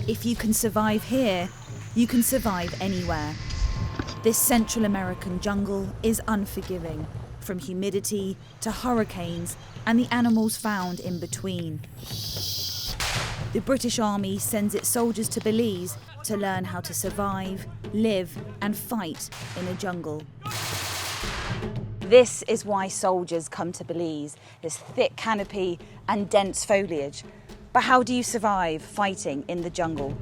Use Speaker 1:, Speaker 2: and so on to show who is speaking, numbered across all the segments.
Speaker 1: If you can survive here, you can survive anywhere. This Central American jungle is unforgiving, from humidity to hurricanes and the animals found in between. The British Army sends its soldiers to Belize to learn how to survive, live and fight in a jungle. This is why soldiers come to Belize. There's thick canopy and dense foliage. But how do you survive fighting in the jungle?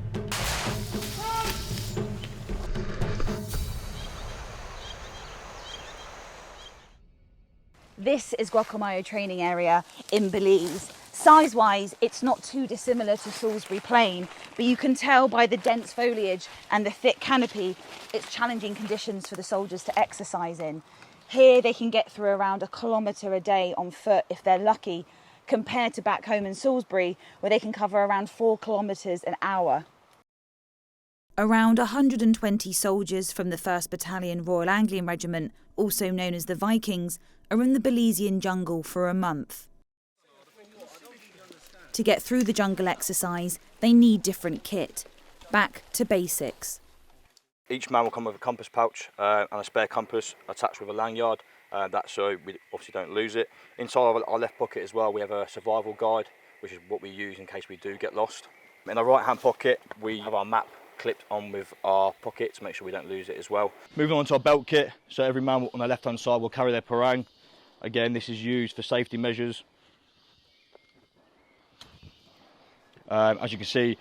Speaker 1: This is Guacamayo training area in Belize. Size-wise, it's not too dissimilar to Salisbury Plain, but you can tell by the dense foliage and the thick canopy, it's challenging conditions for the soldiers to exercise in. Here they can get through around 1 kilometre a day on foot if they're lucky, compared to back home in Salisbury, where they can cover around 4 kilometres an hour. Around 120 soldiers from the 1st Battalion Royal Anglian Regiment, also known as the Vikings, are in the Belizean jungle for a month. To get through the jungle exercise, they need different kit. Back to basics.
Speaker 2: Each man will come with a compass pouch and a spare compass attached with a lanyard. That's so we obviously don't lose it. Inside our left pocket as well, we have a survival guide, which is what we use in case we do get lost. In our right hand pocket, we have our map clipped on with our pocket to make sure we don't lose it as well. Moving on to our belt kit, so every man on the left hand side will carry their parang. Again, this is used for safety measures. As you can see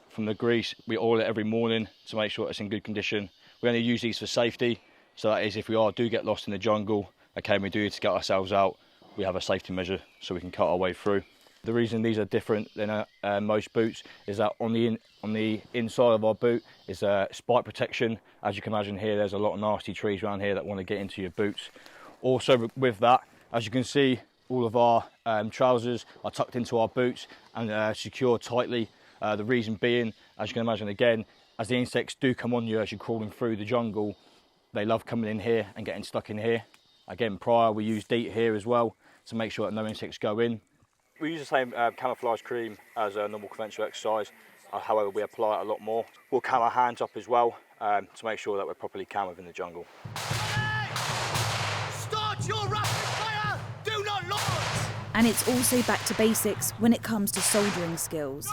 Speaker 2: from the grease, we oil it every morning to make sure it's in good condition. We only use these for safety, so that is if we do get lost in the jungle, okay, we do need to get ourselves out, we have a safety measure so we can cut our way through. The reason these are different than most boots is that on the inside of our boot is spike protection. As you can imagine here, there's a lot of nasty trees around here that want to get into your boots. Also with that, as you can see, all of our trousers are tucked into our boots and secured tightly. The reason being, as you can imagine again, as the insects do come on you as you're crawling through the jungle, they love coming in here and getting stuck in here. Again, prior we use DEET here as well to make sure that no insects go in. We use the same camouflage cream as a normal conventional exercise, however we apply it a lot more. We'll cam our hands up as well to make sure that we're properly cam within the jungle.
Speaker 3: Start your rapid fire! Do not launch!
Speaker 1: And it's also back to basics when it comes to soldiering skills.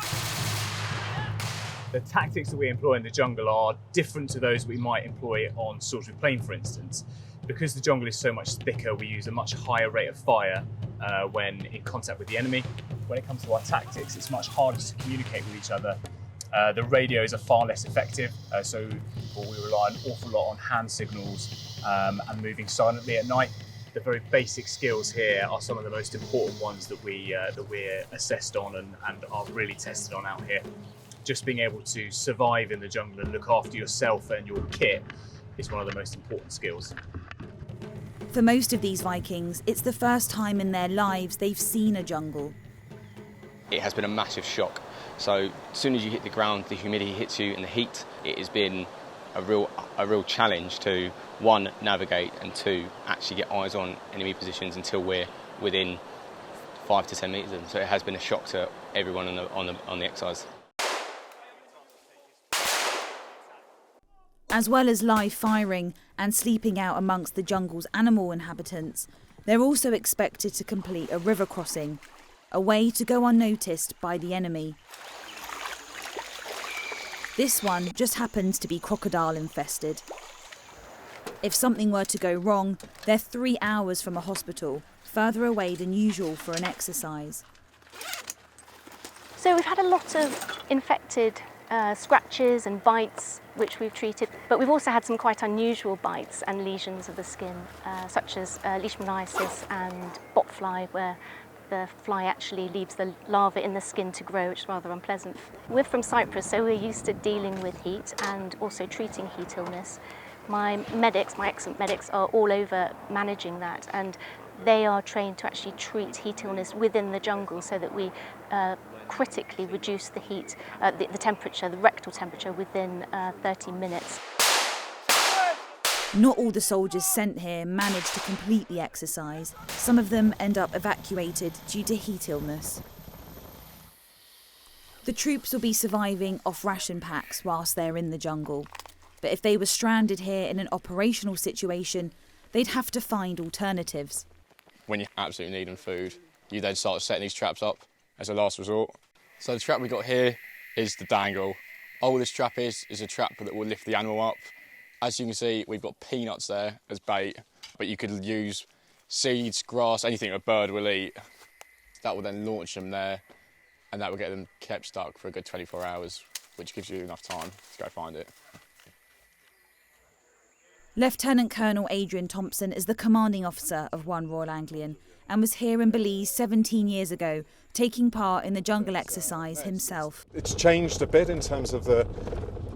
Speaker 4: The tactics that we employ in the jungle are different to those we might employ on Salisbury Plain, for instance. Because the jungle is so much thicker, we use a much higher rate of fire when in contact with the enemy. When it comes to our tactics, it's much harder to communicate with each other. The radios are far less effective, so we rely an awful lot on hand signals and moving silently at night. The very basic skills here are some of the most important ones that we're assessed on and are really tested on out here. Just being able to survive in the jungle and look after yourself and your kit is one of the most important skills.
Speaker 1: For most of these Vikings, it's the first time in their lives they've seen a jungle.
Speaker 5: It has been a massive shock. So as soon as you hit the ground, the humidity hits you and the heat, it has been a real challenge to, one, navigate, and two, actually get eyes on enemy positions until we're within 5 to 10 metres of them. So it has been a shock to everyone on the exercise.
Speaker 1: As well as live firing and sleeping out amongst the jungle's animal inhabitants, they're also expected to complete a river crossing, a way to go unnoticed by the enemy. This one just happens to be crocodile infested. If something were to go wrong, they're 3 hours from a hospital, further away than usual for an exercise.
Speaker 6: So we've had a lot of infected scratches and bites, which we've treated, but we've also had some quite unusual bites and lesions of the skin, such as leishmaniasis and botfly, where the fly actually leaves the larva in the skin to grow, which is rather unpleasant. We're from Cyprus, so we're used to dealing with heat and also treating heat illness. My excellent medics, are all over managing that, and they are trained to actually treat heat illness within the jungle so that we critically reduce the heat, the temperature, the rectal temperature within 30 minutes.
Speaker 1: Not all the soldiers sent here manage to complete the exercise. Some of them end up evacuated due to heat illness. The troops will be surviving off ration packs whilst they're in the jungle. But if they were stranded here in an operational situation, they'd have to find alternatives.
Speaker 7: When you're absolutely needing food, you then start setting these traps up as a last resort. So the trap we got here is the dangle. All this trap is a trap that will lift the animal up. As you can see, we've got peanuts there as bait, but you could use seeds, grass, anything a bird will eat. That will then launch them there, and that will get them kept stuck for a good 24 hours, which gives you enough time to go find it.
Speaker 1: Lieutenant Colonel Adrian Thompson is the commanding officer of 1 Royal Anglian and was here in Belize 17 years ago, taking part in the jungle exercise himself.
Speaker 8: It's changed a bit in terms of the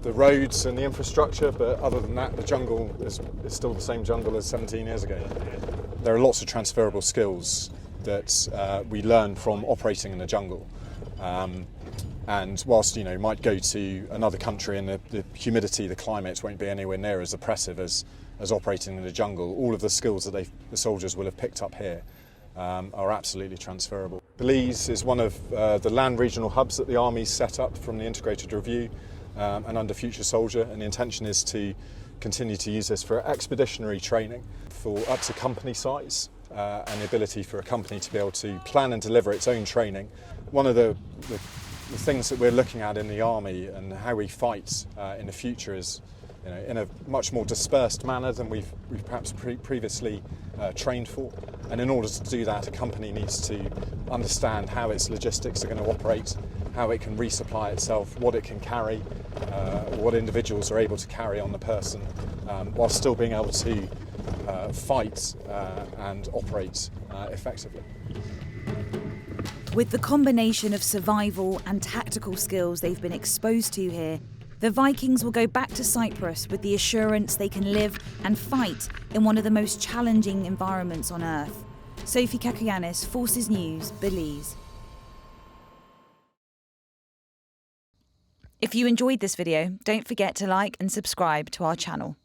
Speaker 8: roads and the infrastructure, but other than that, the jungle is still the same jungle as 17 years ago. There are lots of transferable skills that we learn from operating in the jungle. And whilst, you might go to another country and the humidity, the climate won't be anywhere near as oppressive as operating in the jungle, all of the skills that the soldiers will have picked up here are absolutely transferable. Belize is one of the land regional hubs that the Army's set up from the integrated review and under Future Soldier, and the intention is to continue to use this for expeditionary training for up to company size and the ability for a company to be able to plan and deliver its own training. One of the things that we're looking at in the Army and how we fight in the future is, in a much more dispersed manner than we've perhaps previously trained for. And in order to do that, a company needs to understand how its logistics are going to operate, how it can resupply itself, what it can carry, what individuals are able to carry on the person, while still being able to fight and operate effectively.
Speaker 1: With the combination of survival and tactical skills they've been exposed to here, the Vikings will go back to Cyprus with the assurance they can live and fight in one of the most challenging environments on Earth. Sophie Kakianis, Forces News, Belize. If you enjoyed this video, don't forget to like and subscribe to our channel.